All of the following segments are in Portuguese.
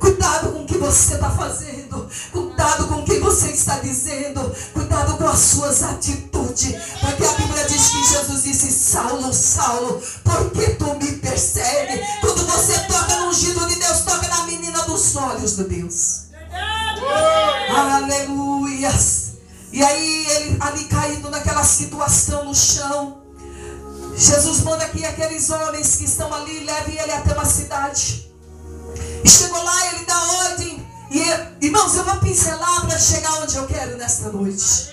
Cuidado com o que você está fazendo. Cuidado com o que você está dizendo. Cuidado com as suas atitudes. Porque a Bíblia diz que Jesus disse: Saulo, Saulo, por que tu me persegue? Quando você toca no ungido de Deus, toca na menina dos olhos de Deus. Aleluias. E aí ele ali caído naquela situação no chão, Jesus manda que aqueles homens que estão ali levem ele até uma cidade. E chegou lá, ele dá ordem. E irmãos, eu vou pincelar para chegar onde eu quero nesta noite.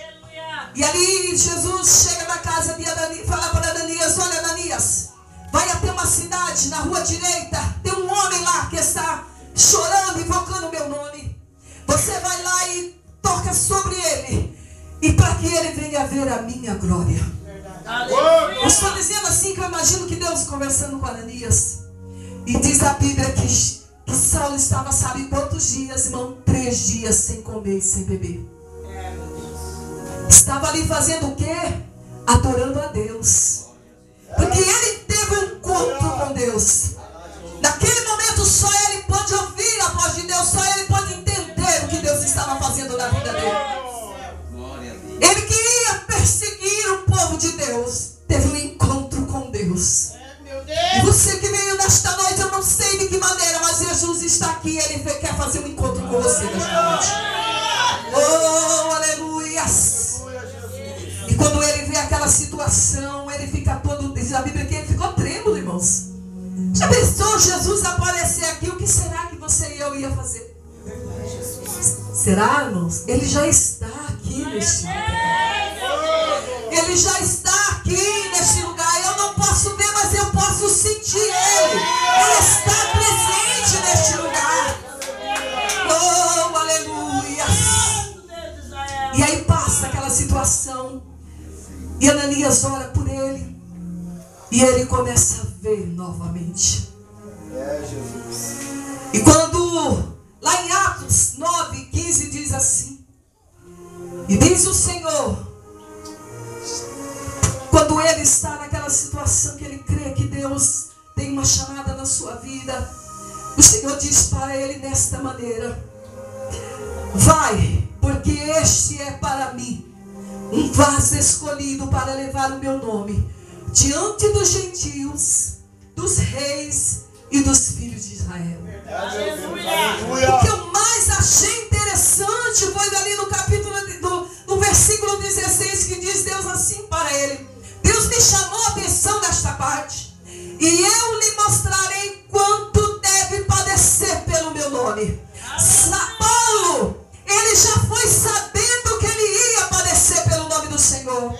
E ali Jesus chega na casa de Ananias, fala para Ananias: olha, Ananias, vai até uma cidade, na rua direita, tem um homem lá que está chorando, invocando o meu nome. Você vai lá e toca sobre ele, e para que ele venha ver a minha glória. Eu estou dizendo assim que eu imagino que Deus conversando com Ananias. E diz a Bíblia que Saulo estava, sabe quantos dias, irmão? 3 dias sem comer e sem beber. Estava ali fazendo o quê? Adorando a Deus. Porque ele teve um encontro com Deus. Naquele momento só ele pode ouvir a voz de Deus. Só ele pode entender o que Deus estava fazendo na vida dele. Ele queria perseguir o povo de Deus. Teve um encontro com Deus. E você que veio nesta noite, eu não sei de que maneira, mas Jesus está aqui. Ele quer fazer um encontro com você nesta noite. Oh, aleluias. E quando ele vê aquela situação, ele fica todo... Diz a Bíblia que ele ficou trêmulo, irmãos. Já pensou Jesus aparecer aqui? O que será que você e eu ia fazer? Será, irmãos? Ele já está aqui neste lugar. Ele já está aqui neste lugar. Eu não posso ver, mas eu posso sentir Ele. Ele está presente neste lugar. Oh, aleluia. E aí passa aquela situação. E Ananias ora por ele. E ele começa a ver novamente. E quando, lá em Atos 9:15 diz assim: e diz o Senhor, quando ele está naquela situação que ele crê que Deus tem uma chamada na sua vida, o Senhor diz para ele desta maneira: vai, porque este é para mim um vaso escolhido para levar o meu nome diante dos gentios, dos reis e dos filhos de Israel. O que eu mais achei interessante foi ali no capítulo, no versículo 16, que diz Deus assim para ele: Deus me chamou a atenção nesta parte, e eu lhe mostrarei quanto deve padecer pelo meu nome. Paulo, ele já foi sabendo que ele ia padecer pelo nome do Senhor.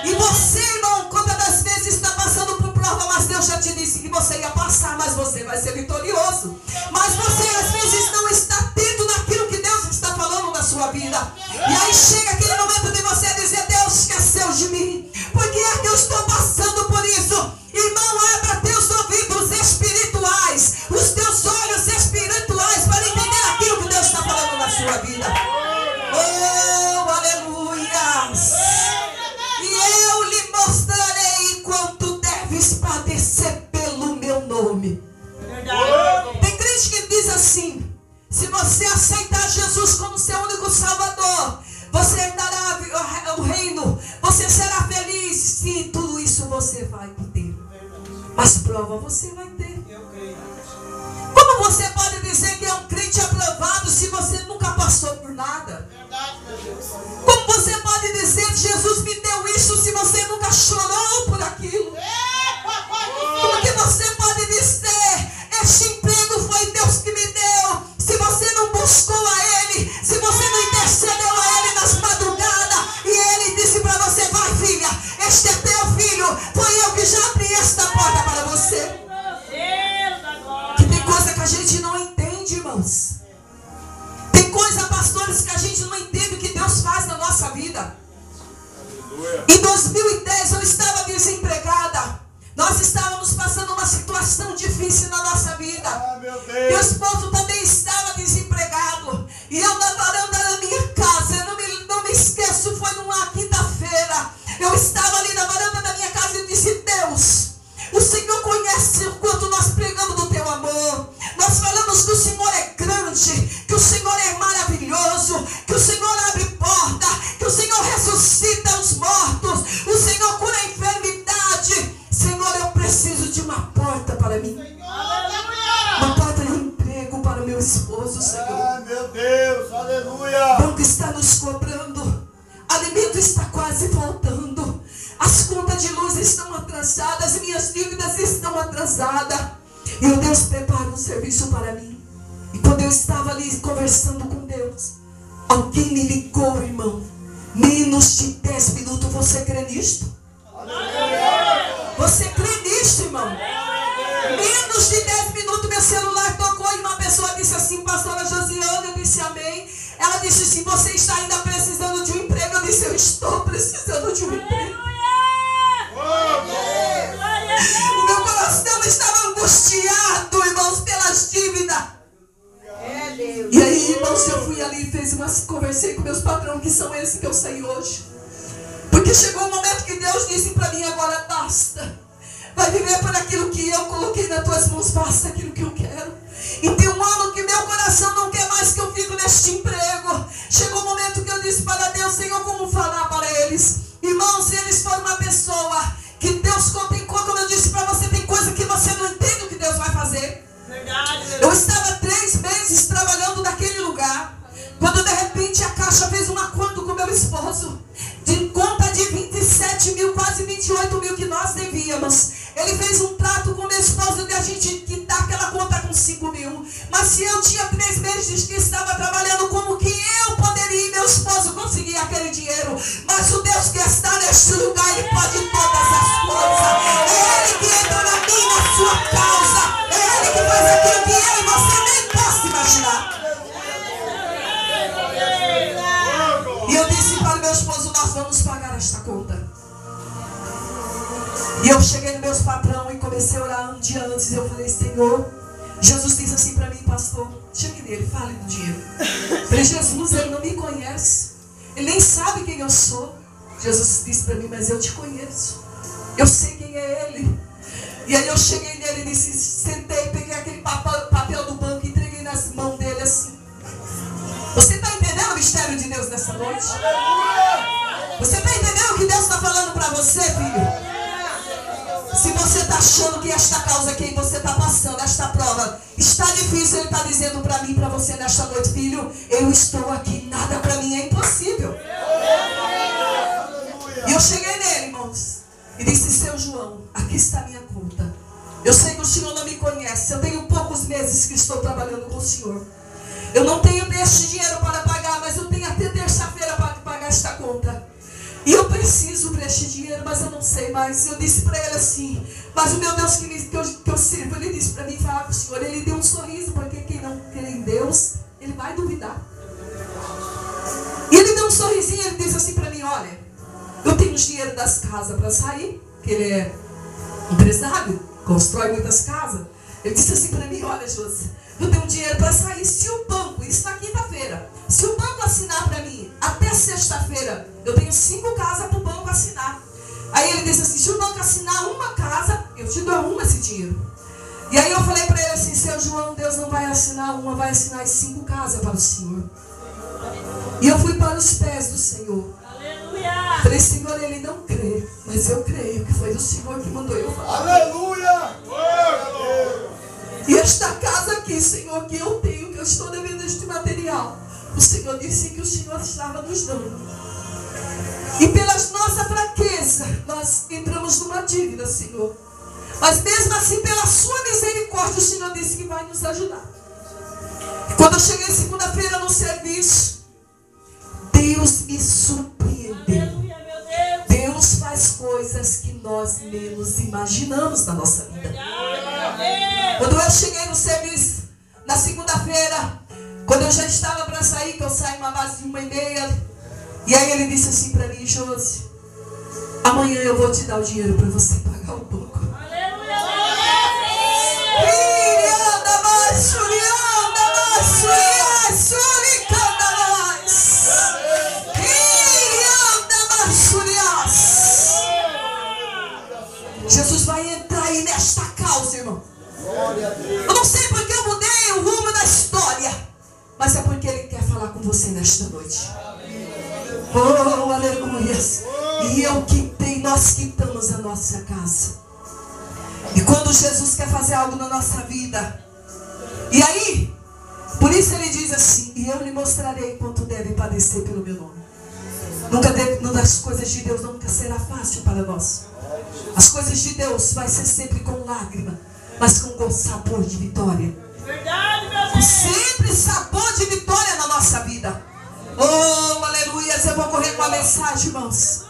E você, irmão, quantas das vezes está passando por prova, mas Deus já te disse que você ia passar, mas você vai ser vitorioso. Mas você às vezes não está atento naquilo que Deus está falando na sua vida. E aí chega aquele momento de você dizer: Deus esqueceu de mim. Por que é que eu estou passando por isso? Irmão, abra teus ouvidos espirituais, os teus olhos espirituais, para entender aquilo que Deus está falando na sua vida. Oh, aleluia! E eu lhe mostrarei quanto deves padecer pelo meu nome. Tem crente que diz assim: se você aceitar Jesus como seu único Salvador, você herdará o reino, você será feliz. Sim, tudo isso você vai ter, mas prova você vai ter. Como você pode dizer que é um crente aprovado se você nunca passou por nada? Como você pode dizer: Jesus me deu isso, se você nunca chorou por aquilo? Como que você pode dizer: este emprego foi Deus que me deu, se você não buscou a Ele, se você não intercedeu a Ele nas madrugadas, e Ele disse para você: vai, filha, este é teu filho, foi eu que já abri esta porta para você. Que tem coisa que a gente não entende, irmãos. Tem coisa, pastores, que a gente não entende o que Deus faz na nossa vida. Em 2010 eu estava desempregada. Nós estávamos passando uma situação difícil na nossa vida. Meu esposo também estava desempregado. E eu na varanda da minha casa, eu não me esqueço, foi numa quinta-feira. Eu estava ali na varanda da minha casa e disse: Deus, o Senhor conhece o quanto nós pregamos do teu amor. Nós falamos que o Senhor é grande. meu esposo, Senhor. Ah, meu Deus, aleluia. O banco está nos cobrando. Alimento está quase faltando. As contas de luz estão atrasadas. Minhas dívidas estão atrasadas. E o Deus prepara um serviço para mim. E quando eu estava ali conversando com Deus, alguém me ligou, irmão. Menos de 10 minutos. Você crê nisto? Você crê nisto, irmão? Menos de 10 minutos meu celular tocou e uma pessoa disse assim: pastora Josiane. Eu disse amém. Ela disse assim: você está ainda precisando de um emprego? Eu disse: eu estou precisando de um emprego. O meu coração estava angustiado, irmãos, pelas dívidas. E aí, irmãos, eu fui ali e conversei com meus patrões, que são esses que eu saí hoje. Porque chegou um momento que Deus disse para mim: agora basta. Vai viver por aquilo que eu coloquei nas tuas mãos, basta aquilo que eu quero. E tem um ano que meu coração não quer mais que eu fico neste emprego. Chegou um momento que eu disse para Deus: Senhor, como falar para eles? Irmãos, se eles forem uma pessoa que Deus tem coisa, como eu disse para você, tem coisa que você não entende o que Deus vai fazer. Eu estava 3 meses trabalhando naquele lugar, quando de repente a Caixa fez um acordo com meu esposo, de conta de 27 mil, quase 28 mil que nós devíamos. Ele fez um trato com meu esposo de a gente quitar aquela conta com 5 mil. Mas se eu tinha 3 meses que estava trabalhando, como que eu poderia e meu esposo conseguir aquele dinheiro? Mas o Deus que está neste lugar, Ele pode todas as coisas. É Ele que entra na minha e na sua causa. É Ele que faz aquilo que eu e você nem posso imaginar. E eu disse para o meu esposo: nós vamos pagar esta conta. E eu cheguei no meus patrão e comecei a orar um dia antes. Eu falei: Senhor, Jesus disse assim para mim: pastor, chegue nele, fale do dinheiro. Eu falei: Jesus, ele não me conhece, ele nem sabe quem eu sou. Jesus disse para mim: mas eu te conheço, eu sei quem é ele. E aí eu cheguei nele e disse, sentei, peguei aquele papel do banco e entreguei nas mãos dele assim. Você está entendendo o mistério de Deus nessa noite? Você está entendendo o que Deus está falando para você, filho? Se você está achando que esta causa que você está passando, esta prova, está difícil, Ele está dizendo para mim, para você nesta noite: filho, eu estou aqui, nada para mim é impossível. E eu cheguei nele, irmãos, e disse: seu João, aqui está a minha conta. Eu sei que o senhor não me conhece, eu tenho poucos meses que estou trabalhando com o senhor. Eu não tenho este dinheiro para pagar, mas eu tenho até terça-feira para pagar esta conta. E eu preciso para este dinheiro, mas eu não sei mais. Eu disse para ele assim: mas o meu Deus que eu sirvo, ele disse para mim falar com o Senhor. Ele deu um sorriso, porque quem não crê em Deus, ele vai duvidar. E ele deu um sorrisinho, ele disse assim para mim: olha, eu tenho os dinheiro das casas para sair, que ele é empresário, constrói muitas casas. Ele disse assim para mim: olha, Josi, eu tenho dinheiro para sair. Se o banco, isso na quinta-feira, se o banco assinar para mim até sexta-feira, eu tenho 5 casas para o banco assinar. Aí ele disse assim: se o banco assinar uma casa, eu te dou esse dinheiro. E aí eu falei para ele assim: seu João, Deus não vai assinar uma, vai assinar as 5 casas para o Senhor. E eu fui para os pés do Senhor. Aleluia. Falei: Senhor, ele não crê, mas eu creio que foi o Senhor que mandou eu falar. Aleluia. E esta casa aqui, Senhor, que eu tenho, que eu estou devendo este material, o Senhor disse que o Senhor estava nos dando. E pelas nossa fraqueza, nós entramos numa dívida, Senhor. Mas mesmo assim, pela sua misericórdia, o Senhor disse que vai nos ajudar. E quando eu cheguei segunda-feira no serviço, Deus me surpreendeu. Deus faz coisas que nós menos imaginamos na nossa vida. Quando eu cheguei no serviço, na segunda-feira, quando eu já estava para sair, que eu saí uma base de 1h30, e aí ele disse assim para mim: Josi, amanhã eu vou te dar o dinheiro para você pagar o banco. Jesus vai entrar aí nesta causa, irmão. Eu não sei porque eu mudei o rumo da história, mas é porque Ele quer falar com você nesta noite. Oh, aleluia. E eu quitei, nós quitamos a nossa casa. E quando Jesus quer fazer algo na nossa vida, e aí isso ele diz assim: e eu lhe mostrarei quanto deve padecer pelo meu nome. As coisas de Deus nunca será fácil para nós. As coisas de Deus vai ser sempre com lágrima, mas com sabor de vitória. Verdade, meu Deus. Sempre sabor de vitória na nossa vida. Oh, aleluia. Eu vou correr com a mensagem, irmãos.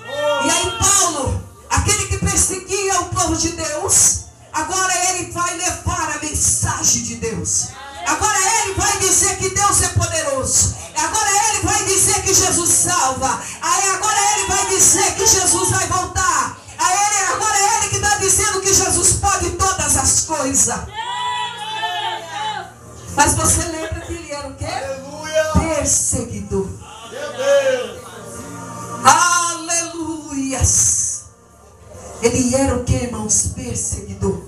E aí Paulo, aquele que perseguia o povo de Deus, agora ele vai levar a mensagem de Deus. Agora ele vai dizer que Deus é poderoso. Agora ele vai dizer que Jesus salva. Aí agora ele vai dizer que Jesus vai voltar. Agora é ele que está dizendo que Jesus pode todas as coisas. Mas você lembra que ele era o quê? Aleluia. Perseguidor. Meu Deus. Aleluias. Ele era o quê, irmãos? Perseguidor.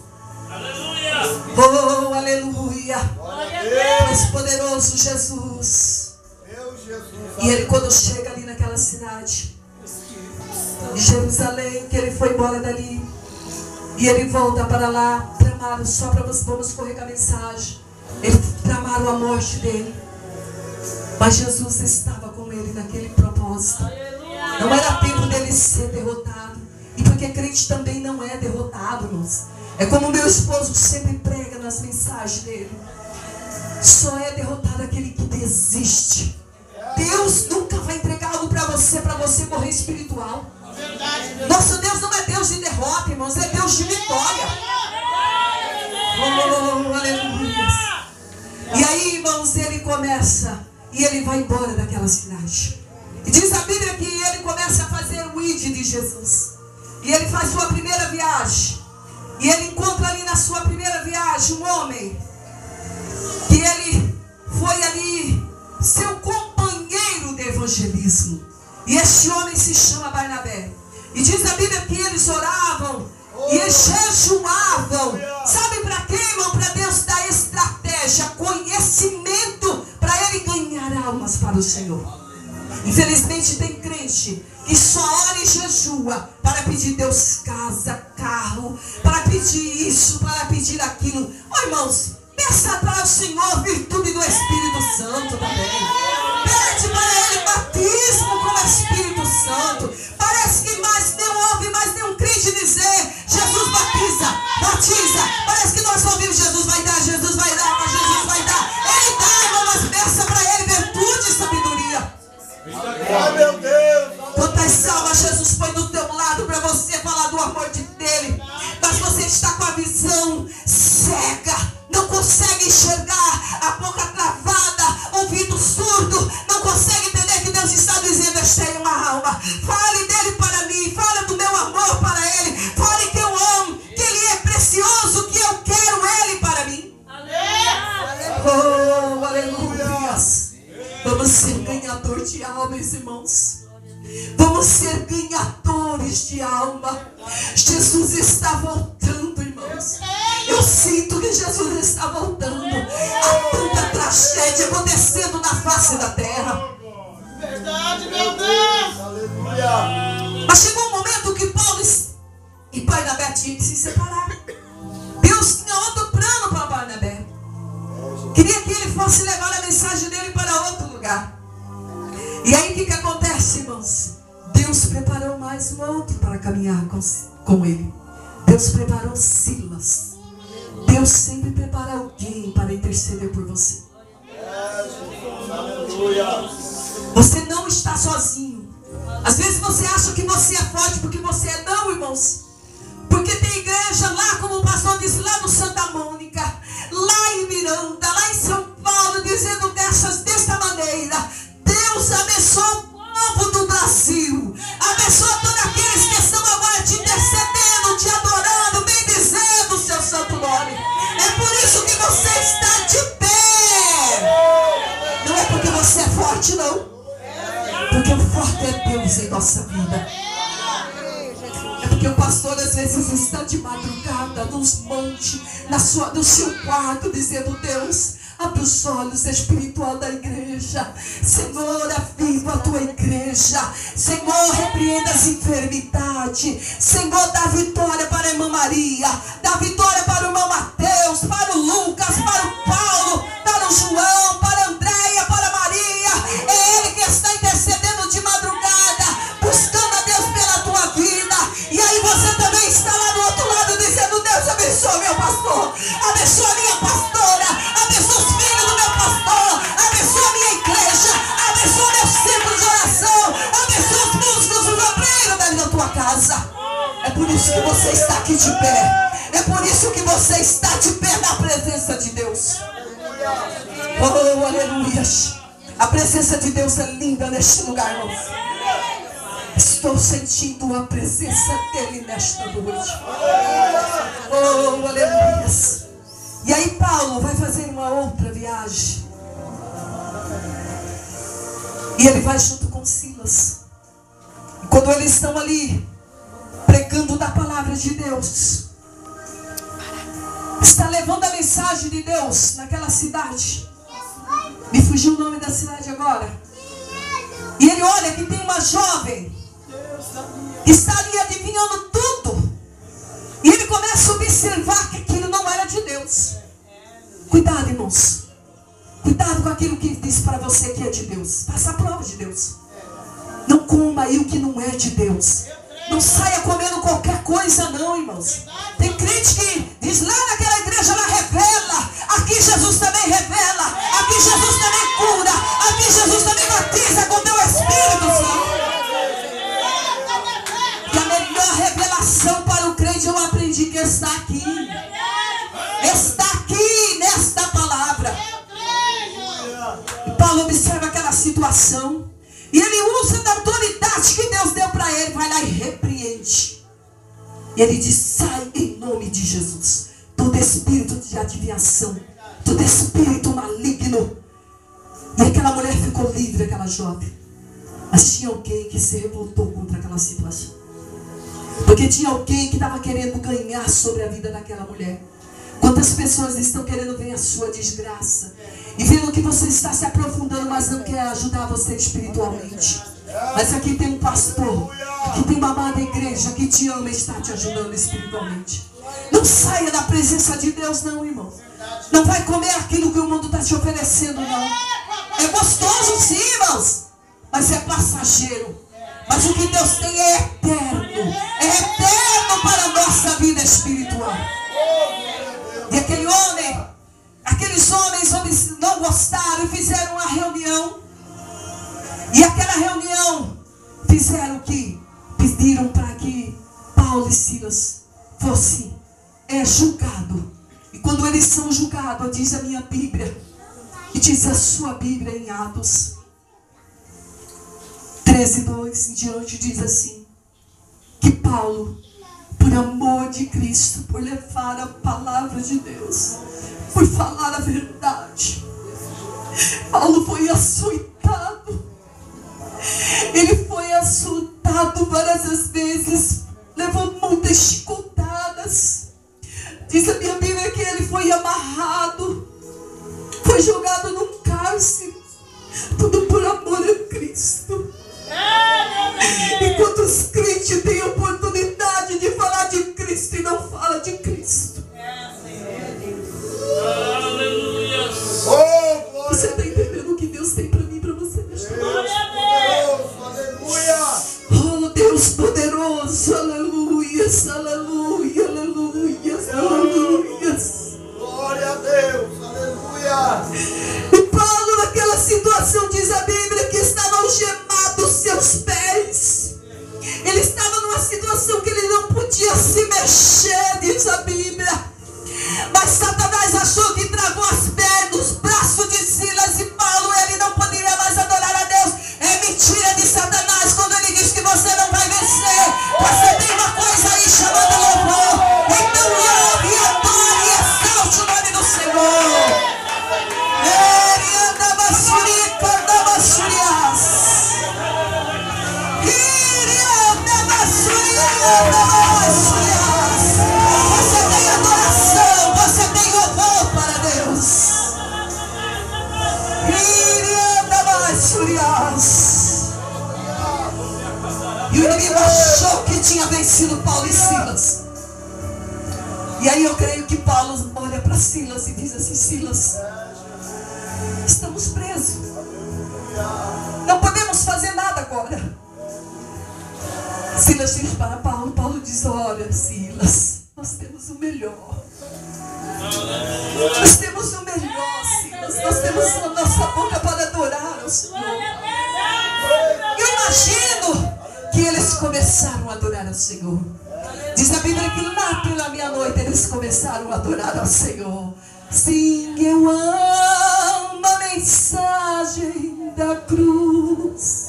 Aleluia. Oh, aleluia. Glória a Deus. Mas poderoso Jesus. Meu Jesus. E ele, quando chega ali naquela cidade de Jerusalém, que ele foi embora dali, e ele volta para lá, tramaram, só para vamos correr com a mensagem, eles tramaram a morte dele, mas Jesus estava com ele naquele propósito. Não era tempo dele ser derrotado. E porque crente também não é derrotado, irmãos. É como meu esposo sempre prega nas mensagens dele: só é derrotado aquele que desiste. Deus nunca vai entregar algo para você morrer espiritual. Nosso Deus não é Deus de derrota, irmãos, é Deus de vitória. Oh, aleluia. E aí, irmãos, ele começa e ele vai embora daquela cidade. E diz a Bíblia que ele começa a fazer o ID de Jesus. E ele faz sua primeira viagem. E ele encontra ali na sua primeira viagem um homem que ele foi ali seu companheiro de evangelismo. E este homem se chama Barnabé. E diz a Bíblia que eles oravam e eles jejuavam. Sabe para quê, irmão? Para Deus dar estratégia, conhecimento, para ele ganhar almas para o Senhor. Infelizmente tem crente que só ora e jejua para pedir Deus casa, carro, para pedir isso, para pedir aquilo. Oh, irmãos, peça para o Senhor virtude do Espírito Santo também. Pede para ele batismo com o Espírito Santo. Parece que mais não ouve mais nenhum crente dizer: Jesus batiza. Parece que nós ouvimos: Jesus vai dar, Jesus vai dar, mas Jesus vai dar. Ele dá, irmão, mas peça para ele virtude e sabedoria. Ai, meu Deus. Quantas salvas Jesus põe do teu lado para você falar do amor dele. Mas você está com a visão cega, não consegue enxergar, a boca travada, ouvido surdo, não consegue entender que Deus está dizendo: achei uma alma. Fale dele para mim, fale do meu amor para ele, fale que eu amo, que ele é precioso, que eu quero ele para mim. Oh, aleluia. Vamos ser ganhadores de almas, irmãos. Vamos ser ganhadores de alma. Jesus está voltando, irmãos. Eu sinto que Jesus está voltando. Há tanta tragédia acontecendo na face da terra. Verdade, meu Deus. Aleluia. Mas chegou um momento que Paulo e Barnabé tinham que se separar. Deus tinha outro plano para Barnabé. Queria que ele fosse levar a mensagem dele para outro lugar. E aí o que acontece, irmãos? Deus preparou mais um outro para caminhar com ele. Deus preparou Silas. Deus sempre prepara alguém para interceder por você. Aleluia. Você não está sozinho. Às vezes você acha que você é forte porque você é, não, irmãos. Porque tem igreja lá, como o pastor disse, lá no Santa Mônica, lá em Miranda, lá em São Paulo, dizendo desta maneira: Deus abençoa o povo do Brasil, abençoa todos aqueles que estão agora te intercedendo, te adorando, bendizendo o seu santo nome. É por isso que você está de pé. Não é porque você é forte, não. Porque o forte é Deus em nossa vida. É porque o pastor às vezes está de madrugada nos montes, no seu quarto, dizendo: Deus, abre os olhos espiritual da igreja. Senhor, aviva a tua igreja. Senhor, repreenda as enfermidades. Senhor, dá vitória para a irmã Maria, dá vitória para o irmão Mateus, para o Lucas, para o Paulo, para o João, para o casa. É por isso que você está aqui de pé. É por isso que você está de pé na presença de Deus. Oh, aleluia. A presença de Deus é linda neste lugar, irmãos. Estou sentindo a presença dele nesta noite. Oh, aleluia. E aí Paulo vai fazer uma outra viagem. E ele vai junto com Silas. E quando eles estão ali pregando da palavra de Deus, está levando a mensagem de Deus naquela cidade. Me fugiu o nome da cidade agora. E ele olha que tem uma jovem que está ali adivinhando tudo. E ele começa a observar que aquilo não era de Deus. Cuidado, irmãos. Cuidado com aquilo que diz para você que é de Deus. Faça a prova de Deus. Não coma aí o que não é de Deus. Não saia comendo qualquer coisa não, irmãos. Tem crente que diz lá naquela igreja, ela revela. Aqui Jesus também revela. Aqui Jesus também cura. Aqui Jesus também batiza com teu Espírito Santo. E a melhor revelação para o crente eu aprendi que está aqui. Está aqui nesta palavra. E Paulo observa aquela situação. E ele usa da autoridade que Deus deu para ele. Vai lá e repreende. E ele diz: sai em nome de Jesus. Todo espírito de adivinhação, todo espírito maligno. E aquela mulher ficou livre, aquela jovem. Mas tinha alguém que se revoltou contra aquela situação. Porque tinha alguém que estava querendo ganhar sobre a vida daquela mulher. Quantas pessoas estão querendo ver a sua desgraça e vendo que você está se aprofundando, mas não quer ajudar você espiritualmente. Mas aqui tem um pastor, aqui tem uma amada igreja que te ama e está te ajudando espiritualmente. Não saia da presença de Deus não, irmão. Não vai comer aquilo que o mundo está te oferecendo, não. É gostoso sim, irmãos, mas é passageiro. Mas o que Deus tem é eterno. É eterno para a nossa vida espiritual. E aquele homem, aqueles homens não gostaram e fizeram uma reunião. E aquela reunião fizeram o que? Pediram para que Paulo e Silas fossem julgados. E quando eles são julgados, diz a minha Bíblia, e diz a sua Bíblia em Atos 13:2 em diante, diz assim: que Paulo, por amor de Cristo, por levar a palavra de Deus, por falar a verdade, Paulo foi açoitado. Ele foi açoitado várias vezes, levou muitas chicotadas. Diz a minha Bíblia que ele foi amarrado, foi jogado num cárcere, tudo por amor a Cristo. Enquanto os crentes têm a oportunidade de falar de Cristo e não fala de Cristo. Aleluia. Você está entendendo o que Deus tem para mim e para você? Oh, Deus poderoso, aleluia, aleluia, aleluia, aleluia. Glória a Deus, aleluia. E Paulo, naquela situação, diz a Bíblia que estavam algemados seus pés. Ele estava numa situação que ele não podia se mexer, diz a Bíblia. Mas Satanás achou que travou as pernas, os braços de Silas e Paulo. Ele não poderia mais adorar a Deus. É mentira de Satanás quando ele diz que você não vai vencer. Você tem uma coisa aí chamada louvor. Então louve, adore e exalte o nome do Senhor. Ele andava surica, andava surias. Ele andava surias, andava surias. Você tem adoração, você tem louvor para Deus. Ele andava surias. E o inimigo achou que tinha vencido Paulo e Silas. E aí eu creio que Paulo olha para Silas e diz assim: Silas, estamos presos. Não podemos fazer nada agora. Silas diz para Paulo. Paulo diz: olha, Silas, nós temos o melhor. Nós temos o melhor, Silas. Nós temos a nossa boca para adorar ao Senhor. Eu imagino que eles começaram a adorar ao Senhor. Diz a Bíblia que lá pela meia-noite eles começaram a adorar ao Senhor. Sim, eu amo a mensagem da cruz.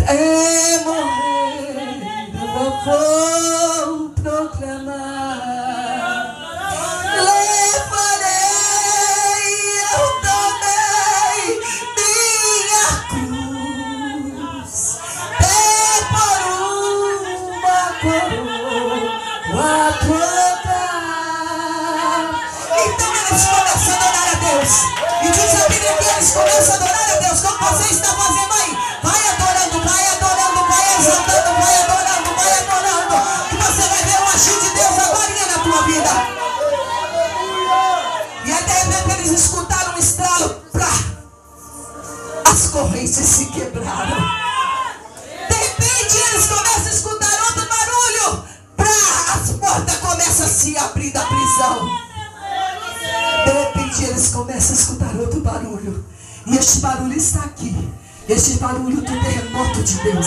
É morrer, eu vou proclamar. Levarei eu também minha cruz. É por uma coroa a trocar. Então eles começam a adorar a Deus. E diz a Bíblia que eles começam a adorar a Deus. Como você está fazendo aí? Vai adorando, vai exaltando, vai adorando. Que você vai ver o agir de Deus agora na tua vida. E aí de repente eles escutaram um estralo. As correntes se quebraram. De repente eles começam a escutar outro barulho. As portas começam a se abrir da prisão. De repente eles começam a escutar outro barulho. E este barulho está aqui. Este barulho do terremoto de Deus.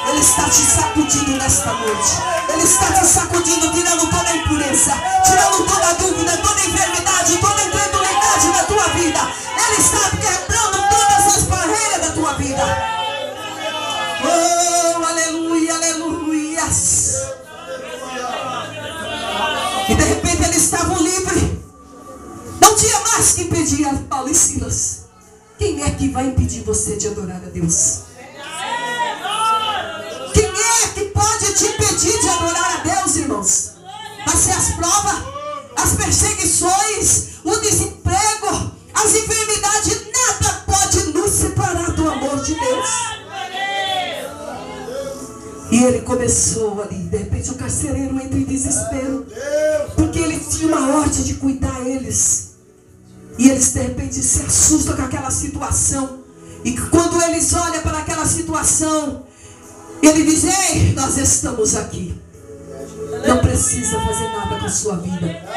Ele está te sacudindo nesta noite. Ele está te sacudindo, tirando toda a impureza, tirando toda a dúvida, toda a enfermidade, toda a incredulidade da tua vida. Ele está quebrando todas as barreiras da tua vida. Oh, aleluia, aleluia. E de repente eles estavam livres. Não tinha mais que impedir a Paulo e Silas. Quem é que vai impedir você de adorar a Deus? Quem é que pode te impedir de adorar a Deus, irmãos? Vai ser as provas, as perseguições, o desemprego, as enfermidades. Nada pode nos separar do amor de Deus. E ele começou ali. De repente o carcereiro entra em desespero, porque ele tinha uma ordem de cuidar eles. E eles de repente se assustam com aquela situação. E quando eles olham para aquela situação, ele diz: ei, nós estamos aqui. Não precisa fazer nada com a sua vida.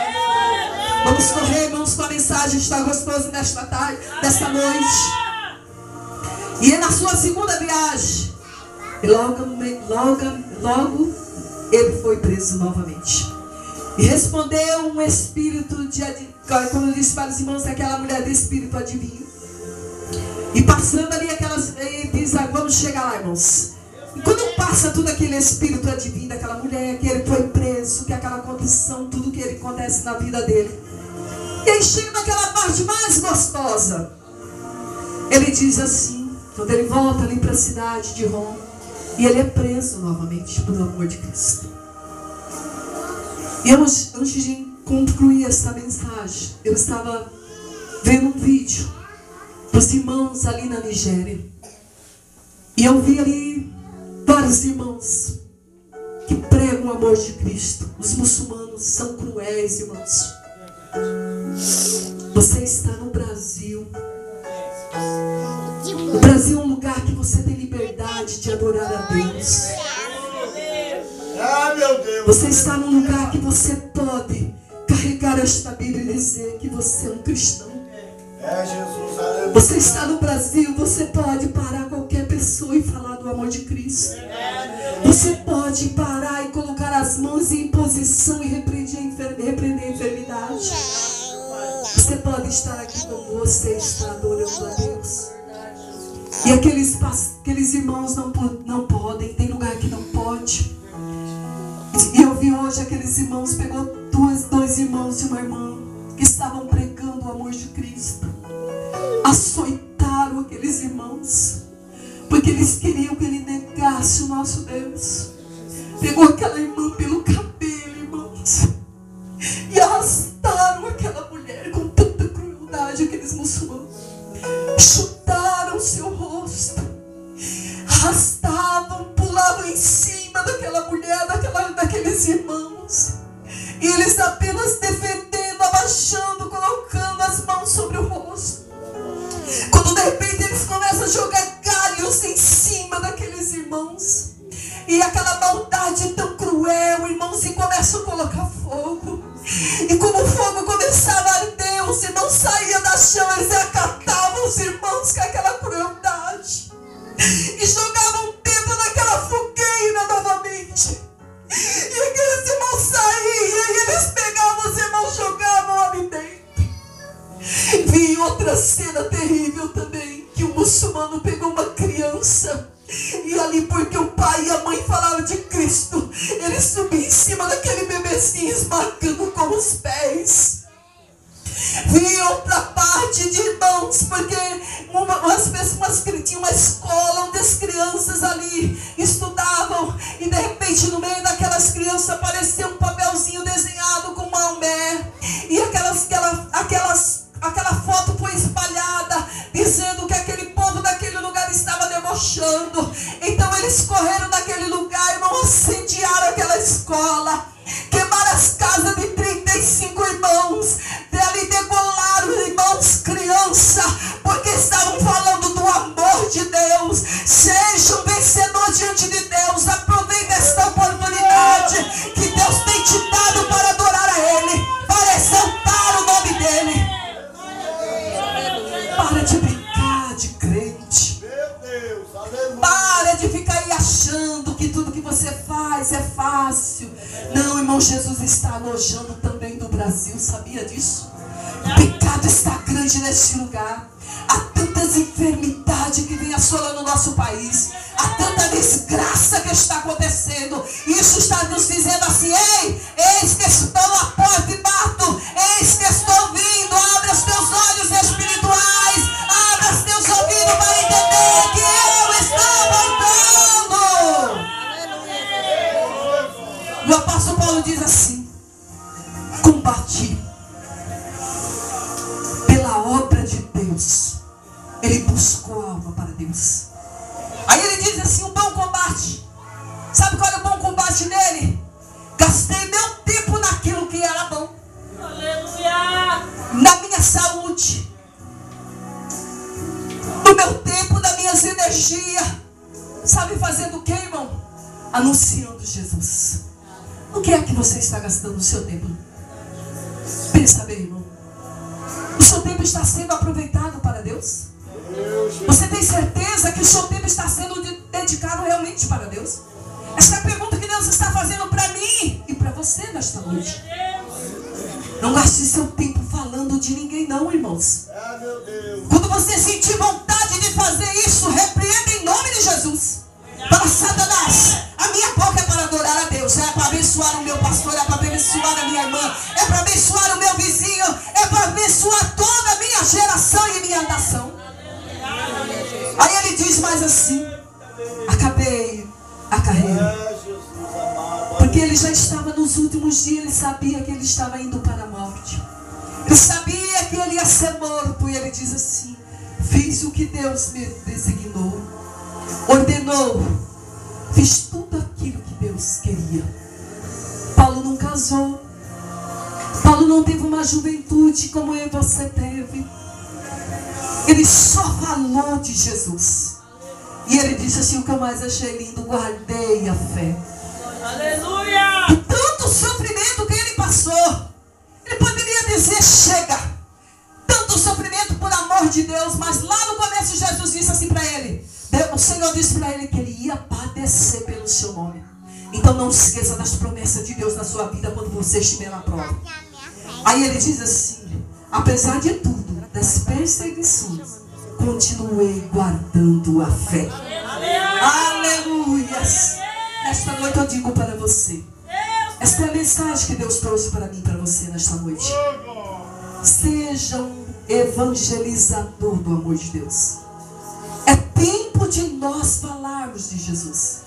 Vamos correr, irmãos, com a mensagem. Está gostoso nesta tarde, nesta noite. E é na sua segunda viagem. E logo ele foi preso novamente. E respondeu um espírito de adivinho. Quando eu disse para os irmãos, aquela mulher de espírito adivinho. E passando ali ele diz: vamos chegar lá, irmãos. E quando passa tudo aquele espírito adivinho daquela mulher, que ele foi preso, que aquela condição, tudo que ele acontece na vida dele. E aí chega naquela parte mais gostosa. Ele diz assim, quando ele volta ali para a cidade de Roma, e ele é preso novamente por amor de Cristo. E antes de concluir essa mensagem, eu estava vendo um vídeo dos irmãos ali na Nigéria. E eu vi ali vários irmãos que pregam o amor de Cristo. Os muçulmanos são cruéis, irmãos. Você está no Brasil. O Brasil é um lugar que você tem liberdade de adorar a Deus. Meu Deus. Você está num lugar que você pode carregar esta Bíblia e dizer que você é um cristão. Jesus, aleluia. Você está no Brasil, você pode parar qualquer pessoa e falar do amor de Cristo. Você pode parar e colocar as mãos em posição e repreender a enfermidade. Você pode estar aqui como você está adorando a Deus. E aqueles irmãos não podem, tem lugar que não pode. E eu vi hoje aqueles irmãos, pegou dois irmãos e uma irmã que estavam pregando o amor de Cristo. Açoitaram aqueles irmãos, porque eles queriam que ele negasse o nosso Deus. Pegou aquela irmã pelo cabelo, irmãos, e arrastaram aquela mulher com tanta crueldade, aqueles muçulmanos. Chutaram seu rosto, arrastavam, pulavam em cima daquela mulher, daqueles irmãos. E eles apenas defendendo, abaixando, colocando as mãos sobre o rosto. Quando de repente eles começam a jogar galhos em cima daqueles irmãos. E aquela maldade tão cruel, irmãos, e começam a colocar fogo. E como o fogo começava a arder, os irmãos saíam da chama, eles acatavam os irmãos com aquela crueldade. E jogavam dentro daquela fogueira da outra cena terrível também, que um muçulmano pegou uma criança, e ali, porque o pai e a mãe falavam de Cristo, ele subia em cima daquele bebezinho, esmagando com os pés. Vi outra parte de irmãos, porque tinha uma escola onde as crianças ali estudavam, e de repente no meio daquelas crianças apareceu um papelzinho desenhado com Maomé, e aquela foto foi espalhada, dizendo que aquele povo daquele lugar estava debochando. Então eles correram daquele lugar, irmão, incendiaram aquela escola, queimaram as casas de 35 irmãos, dali degolaram irmãos, criança, porque estavam falando do amor de Deus. Seja um vencedor diante de Deus. Aproveita esta oportunidade que Deus tem te dado para adorar a Ele, para exaltar o nome dEle. Para de brincar de crente. Para de ficar aí achando que tudo que você faz é fácil. Não, irmão, Jesus está alojando também no Brasil, sabia disso? O pecado está grande neste lugar. Há tantas enfermidades que vem assolando o nosso país. Há tanta desgraça que está acontecendo. Isso está nos dizendo assim: ei, eis que estou à porta e bato. Eis que estou vindo. Abra os teus olhos espirituais. Abra os teus ouvidos para entender que eu estou voltando. O apóstolo Paulo diz assim: combati pela obra de Deus. Ele buscou a alma para Deus. Aí ele diz assim: um bom combate. Sabe qual é o bom combate dele? Gastei meu tempo naquilo que era bom. Aleluia! Na minha saúde, no meu tempo, nas minhas energias. Sabe fazendo o que, irmão? Anunciando Jesus. O que é que você está gastando o seu tempo? Pensa bem, irmão. O seu tempo está sendo aproveitado para Deus? Você tem certeza que o seu tempo está sendo dedicado realmente para Deus? Essa é a pergunta que Deus está fazendo para mim e para você nesta noite. Não gaste seu tempo falando de ninguém não, irmãos. Quando você sentir vontade de fazer isso, repreenda em nome de Jesus. Fala: Satanás, a minha boca é para adorar a Deus, é para abençoar o meu pastor, é para abençoar a minha irmã, é para abençoar o meu vizinho, é para abençoar toda a minha geração e minha nação. Aí ele diz mais assim: acabei a carreira. Porque ele já estava nos últimos dias, ele sabia que ele estava indo para a morte. Ele sabia que ele ia ser morto. E ele diz assim: fiz o que Deus me designou, ordenou, fiz tudo aquilo que Deus queria. Paulo não casou. Paulo não teve uma juventude como eu e você teve. Ele só falou de Jesus. E ele disse assim: o que eu mais achei lindo, guardei a fé. Aleluia! E tanto sofrimento que ele passou, ele poderia dizer: chega. Tanto sofrimento por amor de Deus. Mas lá no começo Jesus disse assim para ele, o Senhor disse para ele que ele ia padecer pelo seu nome. Então não se esqueça das promessas de Deus na sua vida quando você estiver na prova. Aí ele diz assim: apesar de tudo, das perseguições, continuei guardando a fé. Aleluias! Nesta noite eu digo para você, esta é a mensagem que Deus trouxe para mim e para você nesta noite. Seja um evangelizador do amor de Deus. É tempo de nós falarmos de Jesus.